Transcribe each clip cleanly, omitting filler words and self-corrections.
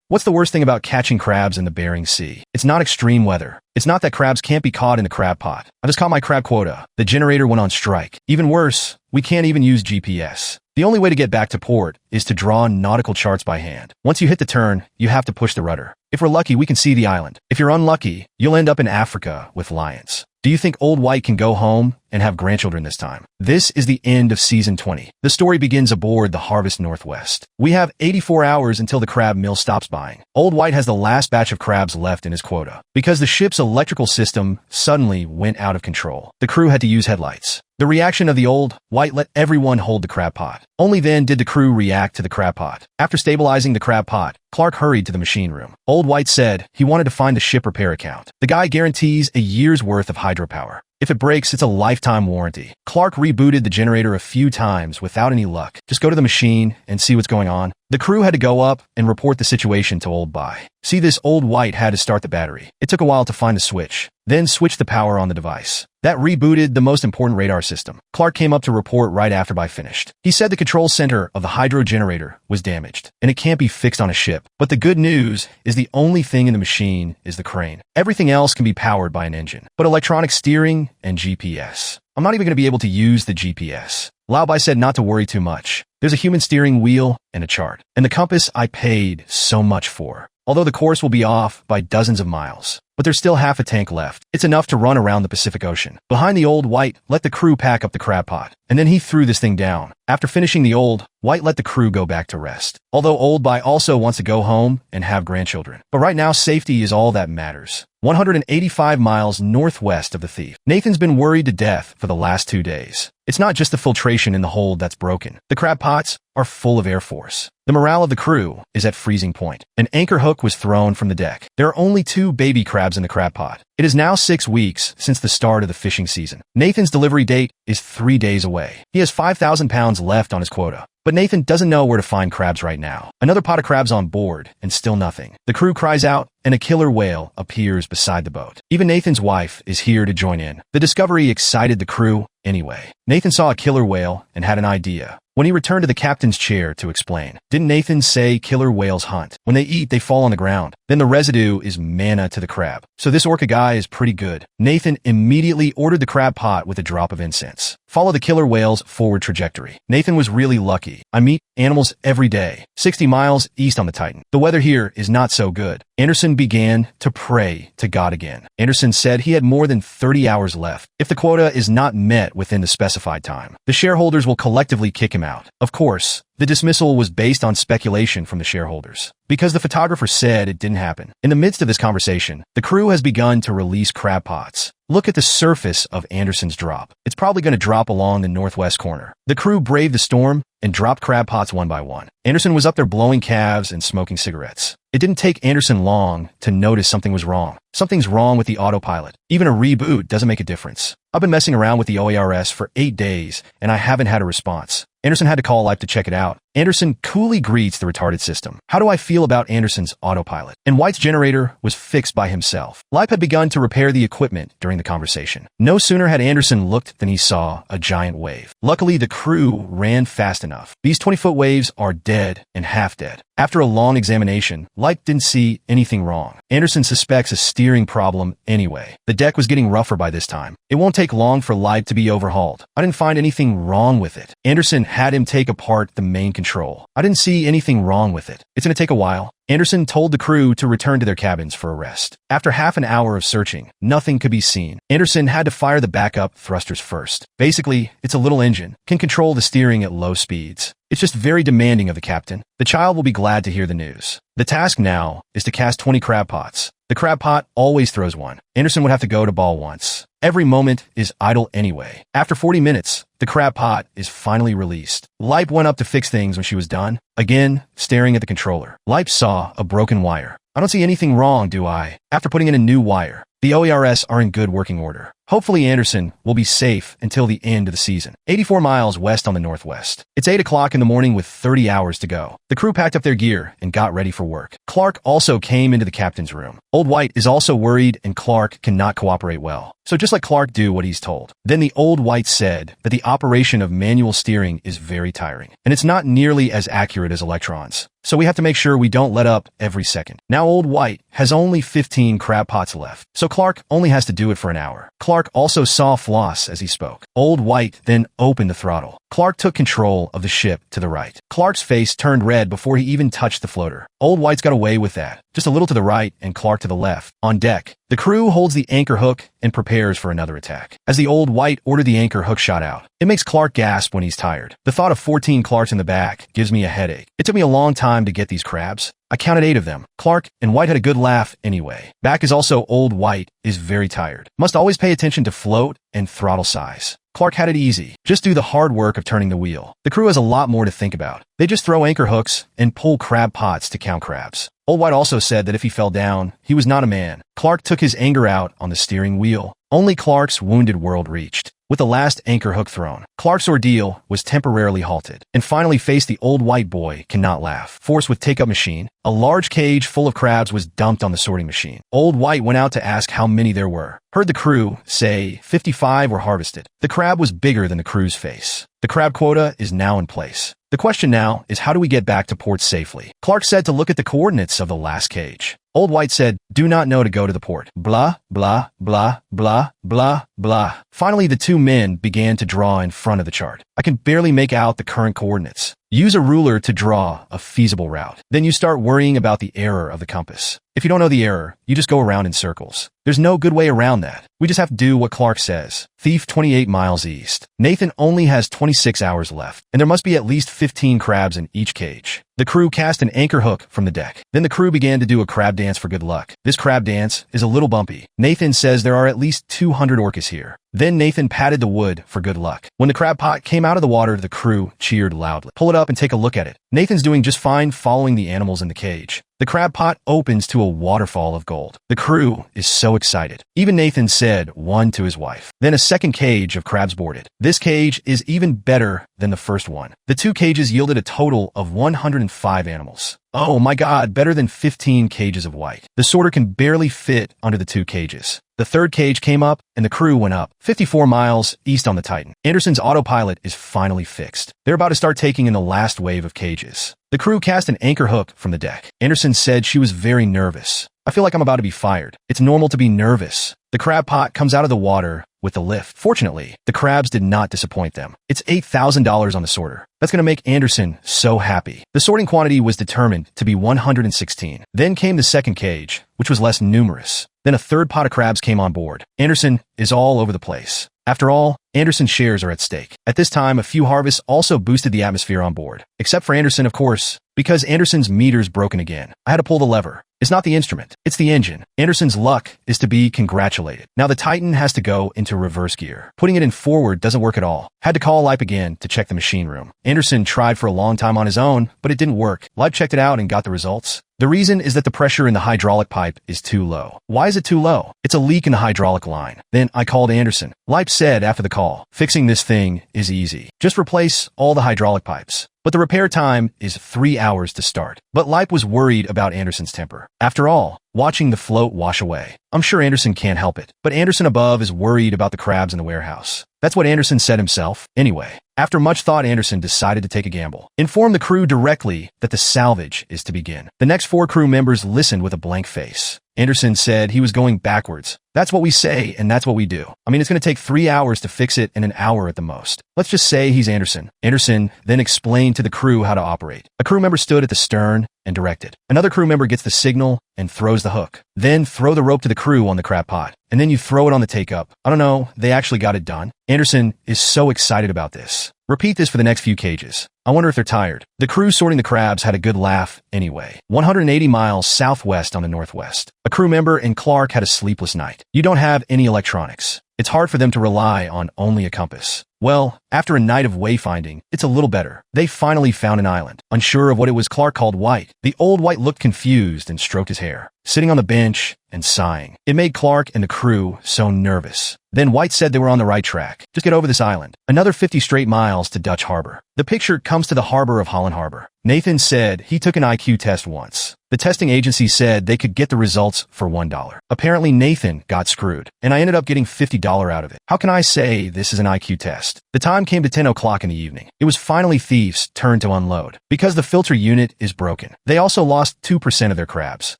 What's the worst thing about catching crabs in the Bering Sea? It's not extreme weather. It's not that crabs can't be caught in the crab pot. I just caught my crab quota. The generator went on strike. Even worse, we can't even use GPS. The only way to get back to port is to draw nautical charts by hand. Once you hit the turn, you have to push the rudder. If we're lucky, we can see the island. If you're unlucky, you'll end up in Africa with lions. Do you think Old White can go home and have grandchildren this time? This is the end of Season 20. The story begins aboard the Harvest Northwest. We have 84 hours until the crab mill stops buying. Old White has the last batch of crabs left in his quota. Because the ship's electrical system suddenly went out of control, the crew had to use headlights. The reaction of the Old White let everyone hold the crab pot. Only then did the crew react to the crab pot. After stabilizing the crab pot, Clark hurried to the machine room. Old White said he wanted to find the ship repair account. The guy guarantees a year's worth of hydropower. If it breaks, it's a lifetime warranty. Clark rebooted the generator a few times without any luck. Just go to the machine and see what's going on. The crew had to go up and report the situation to Old White. See, this Old White had to start the battery. It took a while to find the switch, then switch the power on the device. That rebooted the most important radar system. Clark came up to report right after By finished. He said the control center of the hydro generator was damaged, and it can't be fixed on a ship. But the good news is the only thing in the machine is the crane. Everything else can be powered by an engine, but electronic steering and GPS. I'm not even going to be able to use the GPS. Lao Bai said not to worry too much. There's a human steering wheel and a chart. And the compass I paid so much for. Although the course will be off by dozens of miles. But there's still half a tank left. It's enough to run around the Pacific Ocean. Behind the Old White, let the crew pack up the crab pot. And then he threw this thing down. After finishing the Old White, let the crew go back to rest. Although Old Bai also wants to go home and have grandchildren. But right now, safety is all that matters. 185 miles northwest of the Thief. Nathan's been worried to death for the last 2 days. It's not just the filtration in the hold that's broken. The crab pots are full of air force. The morale of the crew is at freezing point. An anchor hook was thrown from the deck. There are only 2 baby crabs in the crab pot. It is now 6 weeks since the start of the fishing season. Nathan's delivery date is 3 days away. He has 5,000 pounds left on his quota. But Nathan doesn't know where to find crabs right now. Another pot of crabs on board, and still nothing. The crew cries out, and a killer whale appears beside the boat. Even Nathan's wife is here to join in. The discovery excited the crew anyway. Nathan saw a killer whale and had an idea. When he returned to the captain's chair to explain, didn't Nathan say killer whales hunt? When they eat, they fall on the ground. Then the residue is manna to the crab. So this orca guy is pretty good. Nathan immediately ordered the crab pot with a drop of incense. Follow the killer whale's forward trajectory. Nathan was really lucky. I meet animals every day, 60 miles east on the Titan. The weather here is not so good. Anderson began to pray to God again. Anderson said he had more than 30 hours left. If the quota is not met within the specified time, the shareholders will collectively kick him out. Of course, the dismissal was based on speculation from the shareholders, because the photographer said it didn't happen. In the midst of this conversation, the crew has begun to release crab pots. Look at the surface of Anderson's drop. It's probably going to drop along the northwest corner. The crew braved the storm and dropped crab pots one by one. Anderson was up there blowing calves and smoking cigarettes. It didn't take Anderson long to notice something was wrong. Something's wrong with the autopilot. Even a reboot doesn't make a difference. I've been messing around with the OARS for 8 days, and I haven't had a response. Anderson had to call Lipe to check it out. Anderson coolly greets the retarded system. How do I feel about Anderson's autopilot? And White's generator was fixed by himself. Lipe had begun to repair the equipment during the conversation. No sooner had Anderson looked than he saw a giant wave. Luckily, the crew ran fast enough. These 20-foot waves are dead and half dead. After a long examination, Lipe didn't see anything wrong. Anderson suspects a steering problem anyway. The deck was getting rougher by this time. It won't take long for Lipe to be overhauled. I didn't find anything wrong with it. Anderson had him take apart the main control. I didn't see anything wrong with it. It's going to take a while. Anderson told the crew to return to their cabins for a rest. After half an hour of searching, nothing could be seen. Anderson had to fire the backup thrusters first. Basically, it's a little engine, can control the steering at low speeds. It's just very demanding of the captain. The child will be glad to hear the news. The task now is to cast 20 crab pots. The crab pot always throws one. Anderson would have to go to ball once. Every moment is idle anyway. After 40 minutes, the crab pot is finally released. Lipe went up to fix things when she was done, again staring at the controller. Lipe saw a broken wire. I don't see anything wrong, do I? After putting in a new wire, the OARS are in good working order. Hopefully Anderson will be safe until the end of the season. 84 miles west on the northwest. It's 8 o'clock in the morning with 30 hours to go. The crew packed up their gear and got ready for work. Clark also came into the captain's room. Old White is also worried and Clark cannot cooperate well. So just let Clark do what he's told. Then the Old White said that the operation of manual steering is very tiring, and it's not nearly as accurate as electrons. so we have to make sure we don't let up every second. Now Old White has only 15 crab pots left, so Clark only has to do it for an hour. Clark also saw Floss as he spoke. Old White then opened the throttle. Clark took control of the ship to the right. Clark's face turned red before he even touched the floater. Old White's got away with that, just a little to the right and Clark to the left. On deck, the crew holds the anchor hook and prepares for another attack. As the Old White ordered the anchor hook shot out, it makes Clark gasp when he's tired. The thought of 14 Clarks in the back gives me a headache. It took me a long time to get these crabs. I counted 8 of them. Clark and White had a good laugh anyway. Back is also Old White is very tired. Must always pay attention to float and throttle size. Clark had it easy. Just do the hard work of turning the wheel. The crew has a lot more to think about. They just throw anchor hooks and pull crab pots to count crabs. Old White also said that if he fell down, he was not a man. Clark took his anger out on the steering wheel. Only Clark's wounded world reached. With the last anchor hook thrown, Clark's ordeal was temporarily halted, and finally faced the Old White boy cannot laugh. Forced with take-up machine, a large cage full of crabs was dumped on the sorting machine. Old White went out to ask how many there were. Heard the crew say 55 were harvested. The crab was bigger than the crew's face. The crab quota is now in place. The question now is how do we get back to port safely? Clark said to look at the coordinates of the last cage. Old White said, do not know to go to the port. Blah, blah, blah, blah, blah, blah. Finally, the two men began to draw in front of the chart. I can barely make out the current coordinates. Use a ruler to draw a feasible route. Then you start worrying about the error of the compass. If you don't know the error, you just go around in circles. There's no good way around that. We just have to do what Clark says. Thief 28 miles east. Nathan only has 26 hours left, and there must be at least 15 crabs in each cage. The crew cast an anchor hook from the deck. Then the crew began to do a crab dance for good luck. This crab dance is a little bumpy. Nathan says there are at least 200 orcas here. Then Nathan patted the wood for good luck. When the crab pot came out of the water, the crew cheered loudly. Pull it up and take a look at it. Nathan's doing just fine following the animals in the cage. The crab pot opens to a waterfall of gold. The crew is so excited. Even Nathan said one to his wife. Then a second cage of crabs boarded. This cage is even better than the first one. The 2 cages yielded a total of 105 animals. Oh my God, better than 15 cages of white. The sorter can barely fit under the 2 cages. The 3rd cage came up and the crew went up 54 miles east on the Titan. Anderson's autopilot is finally fixed. They're about to start taking in the last wave of cages. The crew cast an anchor hook from the deck. Anderson said she was very nervous. I feel like I'm about to be fired. It's normal to be nervous. The crab pot comes out of the water with the lift. Fortunately, the crabs did not disappoint them. It's $8,000 on the sorter. That's going to make Anderson so happy. The sorting quantity was determined to be 116. Then came the 2nd cage, which was less numerous. Then a 3rd pot of crabs came on board. Anderson is all over the place. After all, Anderson's shares are at stake. At this time, a few harvests also boosted the atmosphere on board. Except for Anderson, of course, because Anderson's meter's broken again. I had to pull the lever. It's not the instrument, it's the engine. Anderson's luck is to be congratulated. Now the Titan has to go into reverse gear. Putting it in forward doesn't work at all. Had to call Leip again to check the machine room. Anderson tried for a long time on his own, but it didn't work. Leip checked it out and got the results. The reason is that the pressure in the hydraulic pipe is too low. Why is it too low? It's a leak in the hydraulic line. Then I called Anderson. Leip said after the call, fixing this thing is easy. Just replace all the hydraulic pipes. But the repair time is 3 hours to start. But Leip was worried about Anderson's temper. After all, watching the float wash away. I'm sure Anderson can't help it. But Anderson above is worried about the crabs in the warehouse. That's what Anderson said himself. Anyway, after much thought, Anderson decided to take a gamble. Inform the crew directly that the salvage is to begin. The next 4 crew members listened with a blank face. Anderson said he was going backwards. That's what we say, and that's what we do. I mean, it's going to take 3 hours to fix it and an hour at the most. Let's just say he's Anderson. Anderson then explained to the crew how to operate. A crew member stood at the stern and directed. Another crew member gets the signal and throws the hook. Then throw the rope to the crew on the crab pot. And then you throw it on the take-up. I don't know, they actually got it done. Anderson is so excited about this. Repeat this for the next few cages. I wonder if they're tired. The crew sorting the crabs had a good laugh anyway. 180 miles southwest on the northwest. A crew member and Clark had a sleepless night. You don't have any electronics. It's hard for them to rely on only a compass. Well, after a night of wayfinding, it's a little better. They finally found an island. Unsure of what it was, Clark called White. The Old White looked confused and stroked his hair, sitting on the bench and sighing. It made Clark and the crew so nervous. Then White said they were on the right track. Just get over this island. Another 50 straight miles to Dutch Harbor. The picture comes to the harbor of Holland Harbor. Nathan said he took an IQ test once. The testing agency said they could get the results for $1. Apparently Nathan got screwed, and I ended up getting $50 out of it. How can I say this is an IQ test? The time came to 10 o'clock in the evening. It was finally Thieves' turn to unload. Because the filter unit is broken, they also lost 2% of their crabs.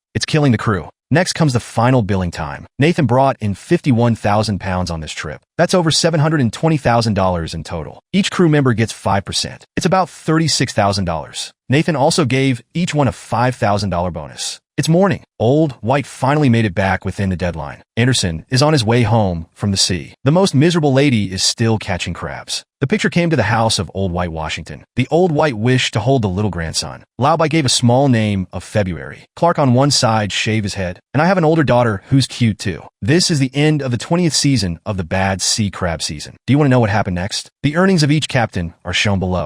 It's killing the crew. Next comes the final billing time. Nathan brought in 51,000 pounds on this trip. That's over $720,000 in total. Each crew member gets 5%. It's about $36,000. Nathan also gave each one a $5,000 bonus. It's morning. Old White finally made it back within the deadline. Anderson is on his way home from the sea. The most miserable lady is still catching crabs. The picture came to the house of Old White Washington. The Old White wished to hold the little grandson. Laubai gave a small name of February. Clark on one side shaved his head. And I have an older daughter who's cute too. This is the end of the 20th season of the Bad Sea Crab season. Do you want to know what happened next? The earnings of each captain are shown below.